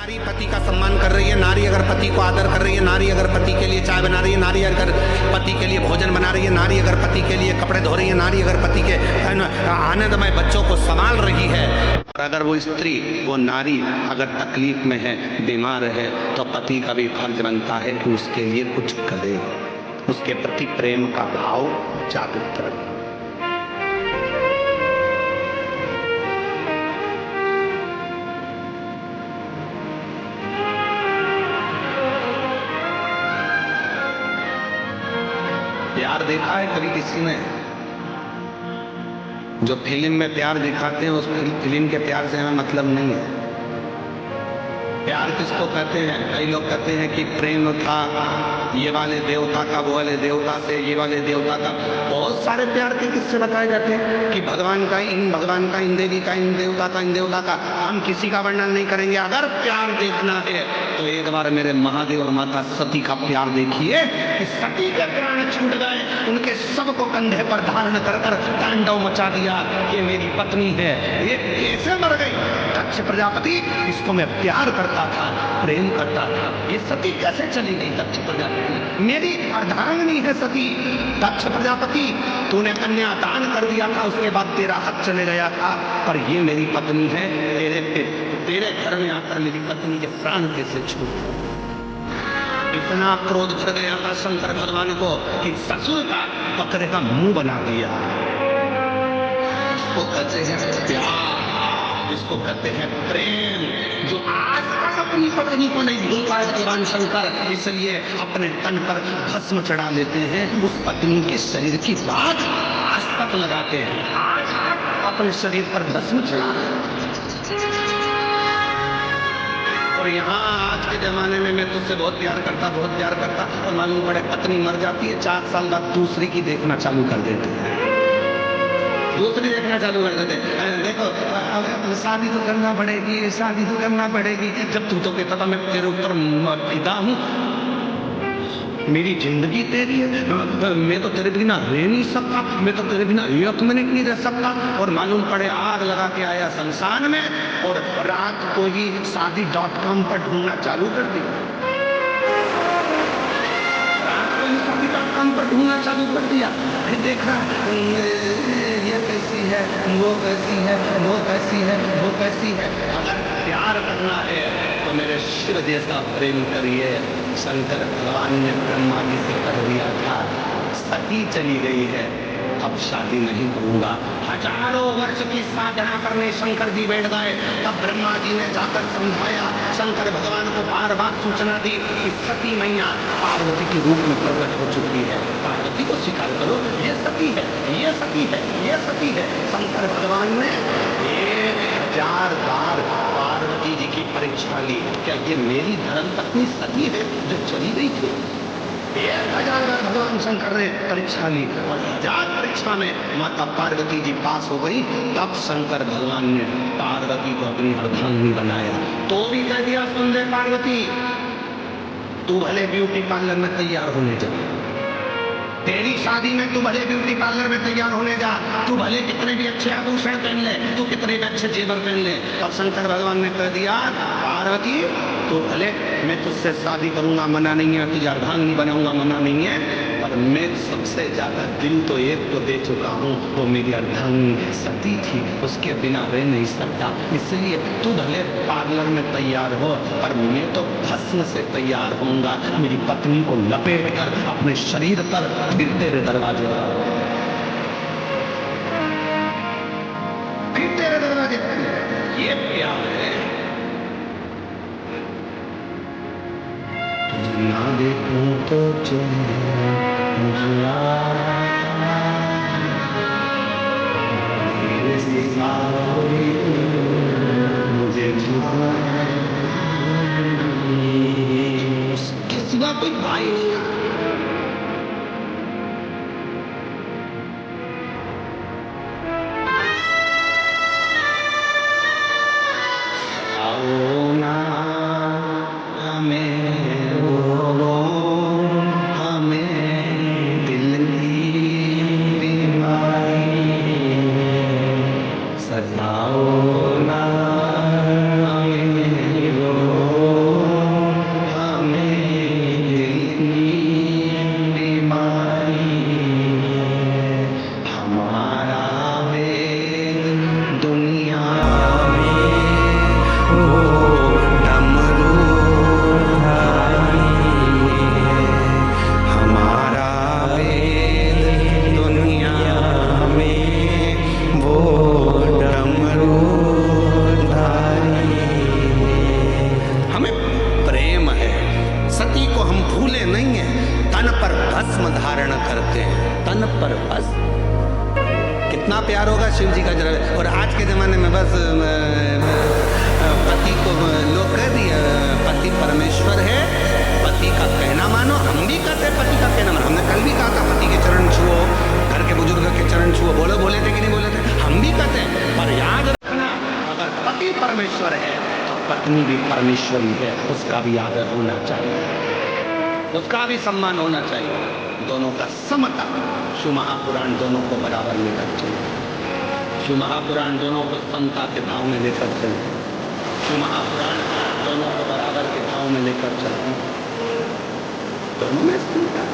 नारी पति का सम्मान कर रही है, नारी अगर पति को आदर कर रही है, नारी अगर पति के लिए चाय बना रही है, नारी अगर पति के लिए भोजन बना रही है, नारी अगर पति के लिए कपड़े धो रही है, नारी अगर पति के आनंदमय बच्चों को संभाल रही है, और अगर वो स्त्री, वो नारी अगर तकलीफ में है, बीमार है, तो पति का भी फर्ज बनता है कि उसके लिए कुछ करे, उसके प्रति प्रेम का भाव जागृत रहे। प्यार देखा है कभी किसी ने? जो फिल्म में प्यार दिखाते हैं उस फिल्म के प्यार से हमें मतलब नहीं है। प्यार किसको कहते हैं? कई लोग कहते हैं कि प्रेम था ये वाले देवता का, वो वाले देवता से, ये वाले देवता का। बहुत सारे प्यार के किस्से बताए जाते हैं कि भगवान का, इन देवी का, इन देवता का, इन देवता का। हम किसी का वर्णन नहीं करेंगे। अगर प्यार देखना है तो एक बार मेरे महादेव और माता सती का प्यार देखिए कि सती के प्राण छूट गए, उनके सब को कंधे पर धारण कर कर तांडव मचा दिया कि मेरी पत्नी है, ये कैसे मर गई? दक्ष प्रजापति, इसको मैं प्यार करता था, प्रेम करता था, ये सती कैसे चली गई? दक्ष प्रजापति, मेरी अर्धांगिनी है सती। दक्ष प्रजापति, तूने कन्या दान कर दिया था, उसके बाद तेरा हक चले गया था, पर ये मेरी पत्नी है, तेरे घर में आकर मेरी पत्नी के प्राण कैसे छूट? इतना क्रोध भर गया था शंकर भगवान को कि ससुर का बकरे का मुंह बना दिया। इसको कहते हैं प्यार, इसको कहते हैं प्रेम, जो आज तक अपनी पत्नी को नहीं भूल पाए भगवान शंकर, इसलिए अपने तन पर भस्म चढ़ा लेते हैं। उस पत्नी के शरीर की बात आज तक लगाते हैं, आज तक अपने शरीर पर भस्म चढ़ा। और यहाँ आज के जमाने में मैं तुझसे बहुत प्यार करता, बहुत प्यार करता, और मालूम पड़े पत्नी मर जाती है, 4 साल बाद दूसरी की देखना चालू कर देते हैं, दूसरी देखना चालू कर देते हैं। देखो शादी तो करना पड़ेगी, शादी तो करना पड़ेगी। जब तू तो कहता था मैं तेरे ऊपर फिदा हूँ, मेरी जिंदगी तेरी है, मैं तो तेरे बिना रह नहीं सकता, मैं तो तेरे बिना एक मिनट नहीं रह सकता। और मालूम पड़े आग लगा के आया संसार में, और रात को ही शादी.com पर ढूंढना चालू कर दिया, रात को ही शादी.com पर ढूंढना चालू कर दिया। फिर देखा ये कैसी है, वो कैसी है, वो कैसी है, वो कैसी है। अगर प्यार करना है तो मेरे शिव जैसा प्रेम करिए। शंकर भगवान ने ब्रह्मा जी से कर दिया था, सती चली गई है, अब शादी नहीं करूंगा। हजारों वर्ष की साधना करने शंकर जी बैठ गए, तब ब्रह्मा जी ने जाकर समझाया, शंकर भगवान को बार बार सूचना दी कि सती मैया पार्वती के रूप में प्रकट हो चुकी है, पार्वती को स्वीकार करो, ये सती है, ये सती है, ये सती है। शंकर भगवान ने 1000 बार पार्वती जी की परीक्षा ली, क्या ये मेरी धर्म पत्नी सती है जो चली गई थी? 1000 बार भगवान शंकर ने परीक्षा ली, और 1000 परीक्षा में माता पार्वती जी पास हो गई। तब शंकर भगवान ने पार्वती को अपनी अर्धांगिनी बनाया। तो भी कह दिया, सुन ले पार्वती, तू भले ब्यूटी पार्लर में तैयार होने जा, तेरी शादी में तू भले ब्यूटी पार्लर में तैयार होने जा, तू भले कितने भी अच्छे आभूषण पहन ले, तू कितने भी अच्छे जेवर पहन ले। और शंकर भगवान ने कह दिया, पार्वती तो भले मैं तुझसे शादी करूंगा, मना नहीं है, तुझे अर्धांगिनी बनाऊंगा, मना नहीं है, पर मैं सबसे ज्यादा दिल तो एक तो दे चुका हूँ, वो मेरी अर्धांगिनी सती थी, उसके बिना रह नहीं सकता। इसलिए तू भले पार्लर में तैयार हो, पर मैं तो भस्म से तैयार होऊंगा, मेरी पत्नी को लपेट कर अपने शरीर पर फिर तेरे दरवाजे पर, फिर तेरे दरवाजे पर। ये प्यार है। ना देखूं तो चले मुझे उसके सिवा कोई भाई नहीं। शिव जी का जरा। और आज के ज़माने में बस पति को लोग कह दिए पति परमेश्वर है, पति का कहना मानो। हम भी कहते हैं पति का कहना मानो। हमने कल भी कहा था पति के चरण छुओ, घर के बुजुर्ग के चरण छुओ। बोले थे कि नहीं बोले थे? हम भी कहते हैं। पर याद रखना, अगर पति परमेश्वर है तो पत्नी भी परमेश्वरी है, उसका भी आदर होना चाहिए, उसका भी सम्मान होना चाहिए। दोनों का समता। शिव महापुराण दोनों को बराबर लेकर चले। शिव महापुराण दोनों को समता के भाव में लेकर चलते। शिव महापुराण दोनों को बराबर के भाव में लेकर चलते। दोनों में समता।